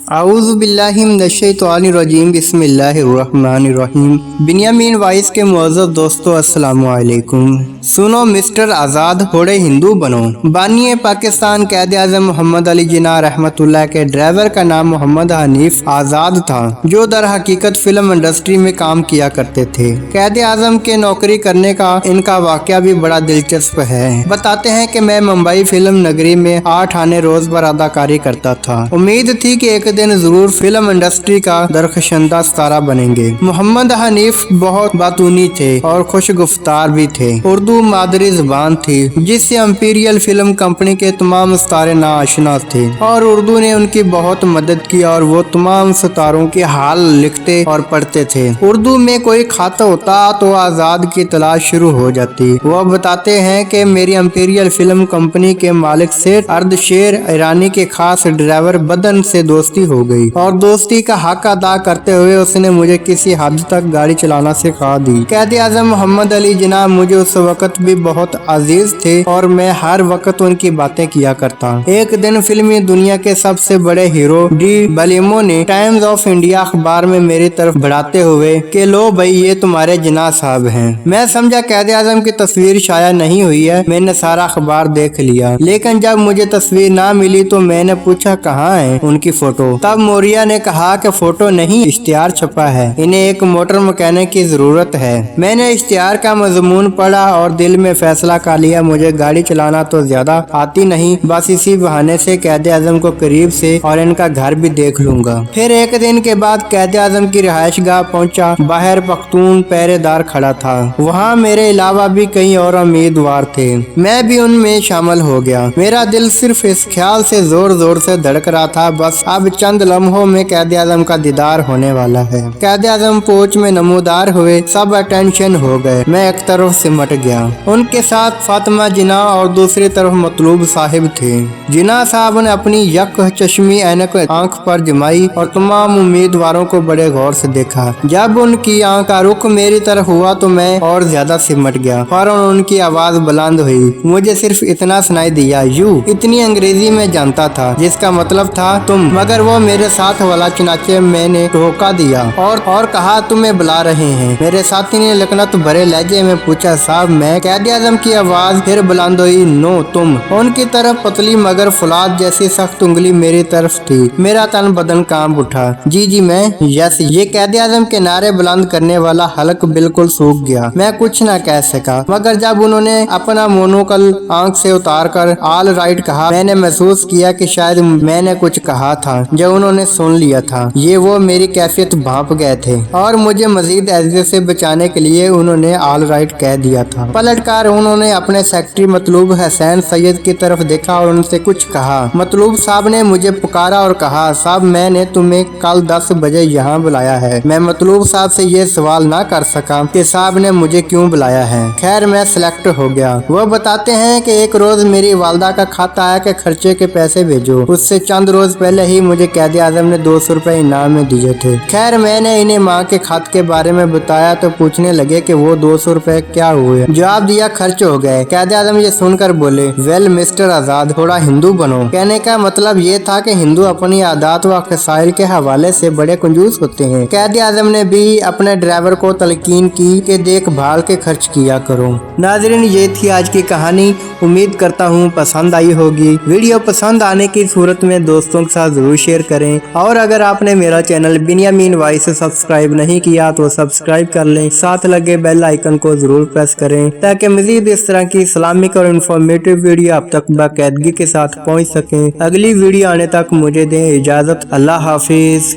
आऊज़ु बिल्लाहि मिनश्शैतानिर्रजीम बिस्मिल्लाहिर्रहमानिर्रहीम। बिन्यामीन वाइस के मुअज़्ज़ज़ दोस्तों, अस्सलामु अलैकुम। सुनो मिस्टर आज़ाद, थोड़े हिंदू बनो। बानिए पाकिस्तान कैद आज़म मोहम्मद अली जिन्ना रहमतुल्लाह के ड्राइवर का नाम मोहम्मद हनीफ आज़ाद था, जो दर हकीकत फिल्म इंडस्ट्री में काम किया करते थे। कैद आज़म के नौकरी करने का इनका वाक़या भी बड़ा दिलचस्प है। बताते हैं कि मैं मुंबई फिल्म नगरी में 8 आने रोज पर अदाकारी करता था। उम्मीद थी कि एक दिन जरूर फिल्म इंडस्ट्री का दरख्शंदा सितारा बनेंगे। मोहम्मद हनीफ बहुत बातूनी थे और खुश गुफ्तार भी थे। उर्दू मादरी जुबान थी, जिससे इंपीरियल फिल्म कंपनी के तमाम सितारे नाआशना थे और उर्दू ने उनकी बहुत मदद की और वो तमाम सितारों के हाल लिखते और पढ़ते थे। उर्दू में कोई खत होता तो आज़ाद की तलाश शुरू हो जाती। वो बताते हैं कि मेरी इंपीरियल फिल्म कंपनी के मालिक से अर्दशेर ईरानी के खास ड्राइवर बदन से दोस्ती हो गई और दोस्ती का हक अदा करते हुए उसने मुझे किसी हद तक गाड़ी चलाना सिखा दी। कैद आज़म मोहम्मद अली जिन्ना मुझे उस वक्त भी बहुत अजीज थे और मैं हर वक्त उनकी बातें किया करता। एक दिन फिल्मी दुनिया के सबसे बड़े हीरो डी बलिमो ने टाइम्स ऑफ इंडिया अखबार में मेरी तरफ बढ़ाते हुए कि लो भाई, ये तुम्हारे जिन्ना साहब हैं। मैं समझा कैद आज़म की तस्वीर शाया नहीं हुई है। मैंने सारा अखबार देख लिया, लेकिन जब मुझे तस्वीर ना मिली तो मैंने पूछा कहाँ है उनकी फोटो। तब मोरिया ने कहा कि फोटो नहीं, इश्तिहार छपा है, इन्हें एक मोटर मैकेनिक की जरूरत है। मैंने इश्तिहार का मजमून पढ़ा और दिल में फैसला कर लिया, मुझे गाड़ी चलाना तो ज्यादा आती नहीं, बस इसी बहाने से कैद आज़म को करीब से और इनका घर भी देख लूंगा। फिर एक दिन के बाद कैद आज़म की रिहाइश गाह पहुँचा। बाहर पख्तून पहरेदार खड़ा था। वहाँ मेरे अलावा भी कई और उम्मीदवार थे। मैं भी उनमें शामिल हो गया। मेरा दिल सिर्फ इस ख्याल से जोर जोर से धड़क रहा था, बस अब चंद लम्हों में कैद आज़म का दीदार होने वाला है। कैद आज़म पोच में नमूदार हुए, सब अटेंशन हो गए। मैं एक तरफ सिमट गया। उनके साथ फातिमा जिन्ना और दूसरी तरफ मतलूब साहिब थे। जिन्ना साहब ने अपनी यक चश्मी ऐनक आंख पर जमाई और तमाम उम्मीदवारों को बड़े गौर से देखा। जब उनकी आंख का रुख मेरी तरफ हुआ तो मैं और ज्यादा सिमट गया। फौरन उनकी आवाज बुलंद हुई। मुझे सिर्फ इतना सुनाई दिया, यू। इतनी अंग्रेजी में जानता था जिसका मतलब था तुम, मगर वो मेरे साथ वाला चुनाचे मैंने धोखा दिया और कहा तुम्हें बुला रहे हैं। मेरे साथी ने लकनत भरे लहजे में पूछा, साहब मैं। कैद आज़म की आवाज फिर बुलंद हुई, नो तुम। उनकी तरफ पतली मगर फुलाद जैसी सख्त उंगली मेरी तरफ थी। मेरा तन बदन कांप उठा। जी जी मैं, यस। ये कैद आज़म के नारे बुलंद करने वाला हलक बिल्कुल सूख गया। मैं कुछ न कह सका, मगर जब उन्होंने अपना मोनोकल आंख से उतार कर ऑल राइट कहा, मैंने महसूस किया कि शायद मैंने कुछ कहा था जो उन्होंने सुन लिया था। ये वो मेरी कैफियत भांप गए थे और मुझे मजीद एज़ियत से बचाने के लिए उन्होंने ऑल राइट कह दिया था। पलटकर उन्होंने अपने सेक्रेटरी मतलूब हुसैन सैयद की तरफ देखा और उनसे कुछ कहा। मतलूब साहब ने मुझे पुकारा और कहा, साहब मैंने तुम्हें कल 10 बजे यहाँ बुलाया है। मैं मतलूब साहब से ये सवाल ना कर सका कि साहब ने मुझे क्यों बुलाया है। खैर मैं सिलेक्ट हो गया। वो बताते हैं कि एक रोज मेरी वालदा का खाता आया कि खर्चे के पैसे भेजो। उससे चंद रोज पहले ही मुझे कैद आज़म ने 200 रुपए इनाम में दिए थे। खैर मैंने इन्हें माँ के खत के बारे में बताया तो पूछने लगे कि वो 200 रुपए क्या हुए। जवाब दिया खर्च हो गए। कैद आज़म ये सुनकर बोले, वेल मिस्टर आज़ाद, थोड़ा हिंदू बनो। कहने का मतलब ये था कि हिंदू अपनी आदात व खसाइल के हवाले से बड़े कंजूस होते हैं। कैद आज़म ने भी अपने ड्राइवर को तलकीन की कि देखभाल के खर्च किया करो। नाज़रीन, ये थी आज की कहानी। उम्मीद करता हूँ पसंद आई होगी। वीडियो पसंद आने की सूरत में दोस्तों के साथ जरूर शेयर करें और अगर आपने मेरा चैनल बिन्यामीन वाइस सब्सक्राइब नहीं किया तो सब्सक्राइब कर लें। साथ लगे बेल आइकन को जरूर प्रेस करें ताकि मजीद इस तरह की इस्लामिक और इन्फॉर्मेटिव वीडियो आप तक बाकायदगी के साथ पहुंच सकें। अगली वीडियो आने तक मुझे दें इजाजत। अल्लाह हाफिज।